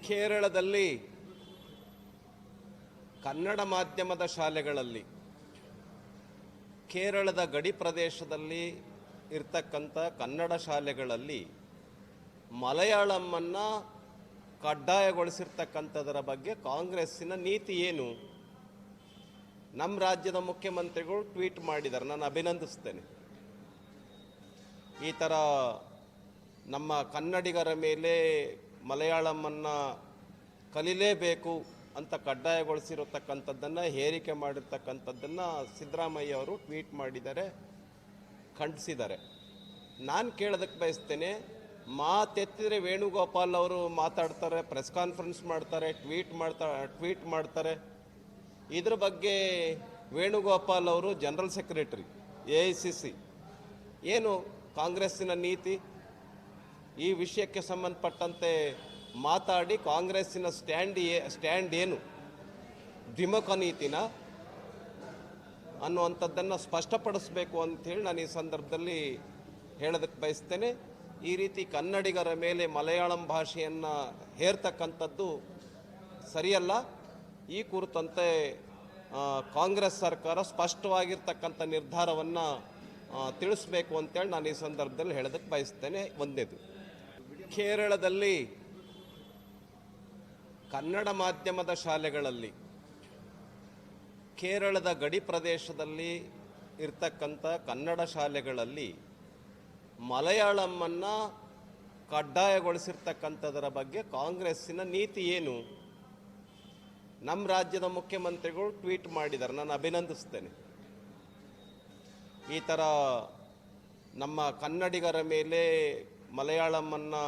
ಕೇರಳದಲ್ಲಿ ಕನ್ನಡ ಮಾಧ್ಯಮದ ಶಾಲೆಗಳಲ್ಲಿ ಕೇರಳದ ಗಡಿ ಪ್ರದೇಶದಲ್ಲಿ ಇರ್ತಕ್ಕಂಥ ಕನ್ನಡ ಶಾಲೆಗಳಲ್ಲಿ ಮಲಯಾಳಮನ್ನು ಕಡ್ಡಾಯಗೊಳಿಸಿರ್ತಕ್ಕಂಥದರ ಬಗ್ಗೆ ಕಾಂಗ್ರೆಸ್ಸಿನ ನೀತಿ ಏನು? ನಮ್ಮ ರಾಜ್ಯದ ಮುಖ್ಯಮಂತ್ರಿಗಳು ಟ್ವೀಟ್ ಮಾಡಿದ್ದಾರೆ, ನಾನು ಅಭಿನಂದಿಸ್ತೇನೆ. ಈ ಥರ ನಮ್ಮ ಕನ್ನಡಿಗರ ಮೇಲೆ ಮಲಯಾಳಮನ್ನು ಕಲಿಲೇಬೇಕು ಅಂತ ಕಡ್ಡಾಯಗೊಳಿಸಿರತಕ್ಕಂಥದ್ದನ್ನು, ಹೇರಿಕೆ ಮಾಡಿರ್ತಕ್ಕಂಥದ್ದನ್ನು ಸಿದ್ದರಾಮಯ್ಯ ಅವರು ಟ್ವೀಟ್ ಮಾಡಿದ್ದಾರೆ, ಖಂಡಿಸಿದ್ದಾರೆ. ನಾನು ಕೇಳೋದಕ್ಕೆ ಬಯಸ್ತೇನೆ, ಮಾತೆತ್ತಿದ್ರೆ ವೇಣುಗೋಪಾಲ್ ಅವರು ಮಾತಾಡ್ತಾರೆ, ಪ್ರೆಸ್ ಕಾನ್ಫರೆನ್ಸ್ ಮಾಡ್ತಾರೆ, ಟ್ವೀಟ್ ಮಾಡ್ತಾರೆ. ಇದ್ರ ಬಗ್ಗೆ ವೇಣುಗೋಪಾಲ್ ಅವರು ಜನರಲ್ ಸೆಕ್ರೆಟರಿ AICC, ಏನು ಕಾಂಗ್ರೆಸ್ಸಿನ ನೀತಿ? ಈ ವಿಷಯಕ್ಕೆ ಸಂಬಂಧಪಟ್ಟಂತೆ ಮಾತಾಡಿ ಕಾಂಗ್ರೆಸ್ಸಿನ ಸ್ಟ್ಯಾಂಡ್ ಏನು? ದ್ವಿಮುಖ ನೀತಿನ ಅನ್ನುವಂಥದ್ದನ್ನು ಸ್ಪಷ್ಟಪಡಿಸಬೇಕು ಅಂಥೇಳಿ ನಾನು ಈ ಸಂದರ್ಭದಲ್ಲಿ ಹೇಳೋದಕ್ಕೆ ಬಯಸ್ತೇನೆ. ಈ ರೀತಿ ಕನ್ನಡಿಗರ ಮೇಲೆ ಮಲಯಾಳಂ ಭಾಷೆಯನ್ನು ಹೇರ್ತಕ್ಕಂಥದ್ದು ಸರಿಯಲ್ಲ. ಈ ಕುರಿತಂತೆ ಕಾಂಗ್ರೆಸ್ ಸರ್ಕಾರ ಸ್ಪಷ್ಟವಾಗಿರ್ತಕ್ಕಂಥ ನಿರ್ಧಾರವನ್ನು ತಿಳಿಸಬೇಕು ಅಂತೇಳಿ ನಾನು ಈ ಸಂದರ್ಭದಲ್ಲಿ ಹೇಳೋದಕ್ಕೆ ಬಯಸ್ತೇನೆ. ಒಂದೇದು, ಕೇರಳದಲ್ಲಿ ಕನ್ನಡ ಮಾಧ್ಯಮದ ಶಾಲೆಗಳಲ್ಲಿ ಕೇರಳದ ಗಡಿ ಪ್ರದೇಶದಲ್ಲಿ ಇರ್ತಕ್ಕಂಥ ಕನ್ನಡ ಶಾಲೆಗಳಲ್ಲಿ ಮಲಯಾಳಮನ್ನು ಕಡ್ಡಾಯಗೊಳಿಸಿರ್ತಕ್ಕಂಥದರ ಬಗ್ಗೆ ಕಾಂಗ್ರೆಸ್ಸಿನ ನೀತಿ ಏನು? ನಮ್ಮ ರಾಜ್ಯದ ಮುಖ್ಯಮಂತ್ರಿಗಳು ಟ್ವೀಟ್ ಮಾಡಿದ್ದಾರೆ, ನಾನು ಅಭಿನಂದಿಸ್ತೇನೆ. ಈ ಥರ ನಮ್ಮ ಕನ್ನಡಿಗರ ಮೇಲೆ ಮಲಯಾಳಮನ್ನು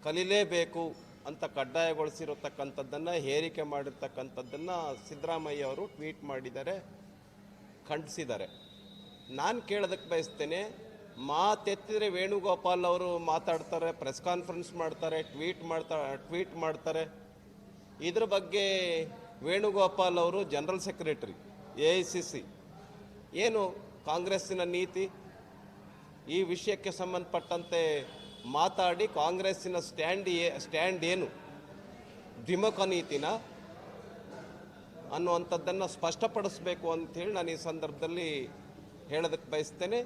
ಕಲಿಲೇಬೇಕು ಅಂತ ಕಡ್ಡಾಯಗೊಳಿಸಿರತಕ್ಕಂಥದ್ದನ್ನು, ಹೇರಿಕೆ ಮಾಡಿರ್ತಕ್ಕಂಥದ್ದನ್ನು ಸಿದ್ದರಾಮಯ್ಯ ಅವರು ಟ್ವೀಟ್ ಮಾಡಿದ್ದಾರೆ, ಖಂಡಿಸಿದ್ದಾರೆ. ನಾನು ಕೇಳೋದಕ್ಕೆ ಬಯಸ್ತೇನೆ, ಮಾತೆತ್ತಿದ್ರೆ ವೇಣುಗೋಪಾಲ್ ಅವರು ಮಾತಾಡ್ತಾರೆ, ಪ್ರೆಸ್ ಕಾನ್ಫರೆನ್ಸ್ ಮಾಡ್ತಾರೆ, ಟ್ವೀಟ್ ಮಾಡ್ತಾರೆ. ಇದ್ರ ಬಗ್ಗೆ ವೇಣುಗೋಪಾಲ್ ಅವರು ಜನರಲ್ ಸೆಕ್ರೆಟರಿ AICC, ಏನು ಕಾಂಗ್ರೆಸ್ಸಿನ ನೀತಿ? ಈ ವಿಷಯಕ್ಕೆ ಸಂಬಂಧಪಟ್ಟಂತೆ ಮಾತಾಡಿ ಕಾಂಗ್ರೆಸ್ಸಿನ ಸ್ಟ್ಯಾಂಡ್ ಏನು? ದ್ವಿಮುಖ ನೀತಿನ ಅನ್ನುವಂಥದ್ದನ್ನು ಸ್ಪಷ್ಟಪಡಿಸಬೇಕು ಅಂಥೇಳಿ ನಾನು ಈ ಸಂದರ್ಭದಲ್ಲಿ ಹೇಳೋದಕ್ಕೆ ಬಯಸ್ತೇನೆ.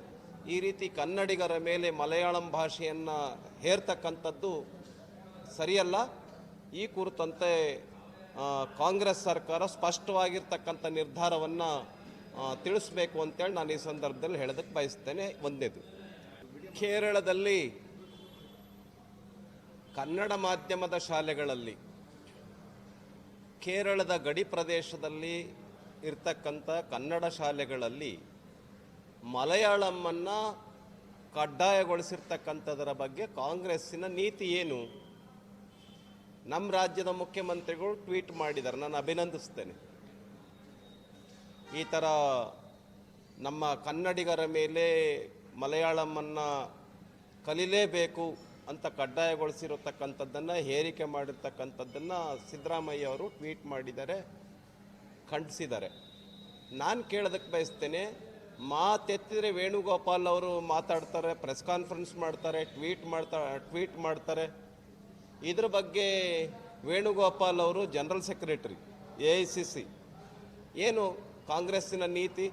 ಈ ರೀತಿ ಕನ್ನಡಿಗರ ಮೇಲೆ ಮಲಯಾಳಂ ಭಾಷೆಯನ್ನು ಹೇರ್ತಕ್ಕಂಥದ್ದು ಸರಿಯಲ್ಲ. ಈ ಕುರಿತಂತೆ ಕಾಂಗ್ರೆಸ್ ಸರ್ಕಾರ ಸ್ಪಷ್ಟವಾಗಿರ್ತಕ್ಕಂಥ ನಿರ್ಧಾರವನ್ನು ತಿಳಿಸಬೇಕು ಅಂತೇಳಿ ನಾನು ಈ ಸಂದರ್ಭದಲ್ಲಿ ಹೇಳೋದಕ್ಕೆ ಬಯಸ್ತೇನೆ. ಒಂದೇದು, ಕೇರಳದಲ್ಲಿ ಕನ್ನಡ ಮಾಧ್ಯಮದ ಶಾಲೆಗಳಲ್ಲಿ ಕೇರಳದ ಗಡಿ ಪ್ರದೇಶದಲ್ಲಿ ಇರ್ತಕ್ಕಂಥ ಕನ್ನಡ ಶಾಲೆಗಳಲ್ಲಿ ಮಲಯಾಳಮನ್ನು ಕಡ್ಡಾಯಗೊಳಿಸಿರ್ತಕ್ಕಂಥದರ ಬಗ್ಗೆ ಕಾಂಗ್ರೆಸ್ಸಿನ ನೀತಿ ಏನು? ನಮ್ಮ ರಾಜ್ಯದ ಮುಖ್ಯಮಂತ್ರಿಗಳು ಟ್ವೀಟ್ ಮಾಡಿದ್ದಾರೆ, ನಾನು ಅಭಿನಂದಿಸ್ತೇನೆ. ಈ ಥರ ನಮ್ಮ ಕನ್ನಡಿಗರ ಮೇಲೆ ಮಲಯಾಳಮನ್ನು ಕಲಿಲೇಬೇಕು ಅಂತ ಕಡ್ಡಾಯಗೊಳಿಸಿರತಕ್ಕಂಥದ್ದನ್ನು, ಹೇರಿಕೆ ಮಾಡಿರ್ತಕ್ಕಂಥದ್ದನ್ನು ಸಿದ್ದರಾಮಯ್ಯ ಅವರು ಟ್ವೀಟ್ ಮಾಡಿದ್ದಾರೆ, ಖಂಡಿಸಿದ್ದಾರೆ. ನಾನು ಕೇಳೋದಕ್ಕೆ ಬಯಸ್ತೇನೆ, ಮಾತೆತ್ತಿದ್ರೆ ವೇಣುಗೋಪಾಲ್ ಅವರು ಮಾತಾಡ್ತಾರೆ, ಪ್ರೆಸ್ ಕಾನ್ಫರೆನ್ಸ್ ಮಾಡ್ತಾರೆ, ಟ್ವೀಟ್ ಮಾಡ್ತಾರೆ. ಇದ್ರ ಬಗ್ಗೆ ವೇಣುಗೋಪಾಲ್ ಅವರು ಜನರಲ್ ಸೆಕ್ರೆಟರಿ AICC, ಏನು ಕಾಂಗ್ರೆಸ್ಸಿನ ನೀತಿ?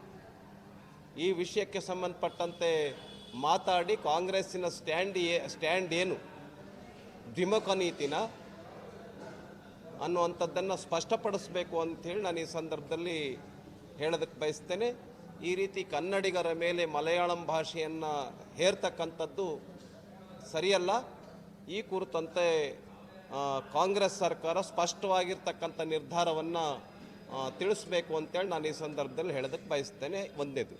ಈ ವಿಷಯಕ್ಕೆ ಸಂಬಂಧಪಟ್ಟಂತೆ ಮಾತಾಡಿ ಕಾಂಗ್ರೆಸ್ಸಿನ ಸ್ಟ್ಯಾಂಡ್ ಏನು? ದ್ವಿಮುಖ ನೀತಿನ ಅನ್ನುವಂಥದ್ದನ್ನು ಸ್ಪಷ್ಟಪಡಿಸಬೇಕು ಅಂಥೇಳಿ ನಾನು ಈ ಸಂದರ್ಭದಲ್ಲಿ ಹೇಳೋದಕ್ಕೆ ಬಯಸ್ತೇನೆ. ಈ ರೀತಿ ಕನ್ನಡಿಗರ ಮೇಲೆ ಮಲಯಾಳಂ ಭಾಷೆಯನ್ನು ಹೇರ್ತಕ್ಕಂಥದ್ದು ಸರಿಯಲ್ಲ. ಈ ಕುರಿತಂತೆ ಕಾಂಗ್ರೆಸ್ ಸರ್ಕಾರ ಸ್ಪಷ್ಟವಾಗಿರ್ತಕ್ಕಂಥ ನಿರ್ಧಾರವನ್ನು ತಿಳಿಸಬೇಕು ಅಂತೇಳಿ ನಾನು ಈ ಸಂದರ್ಭದಲ್ಲಿ ಹೇಳೋದಕ್ಕೆ ಬಯಸ್ತೇನೆ. ಒಂದೇದು.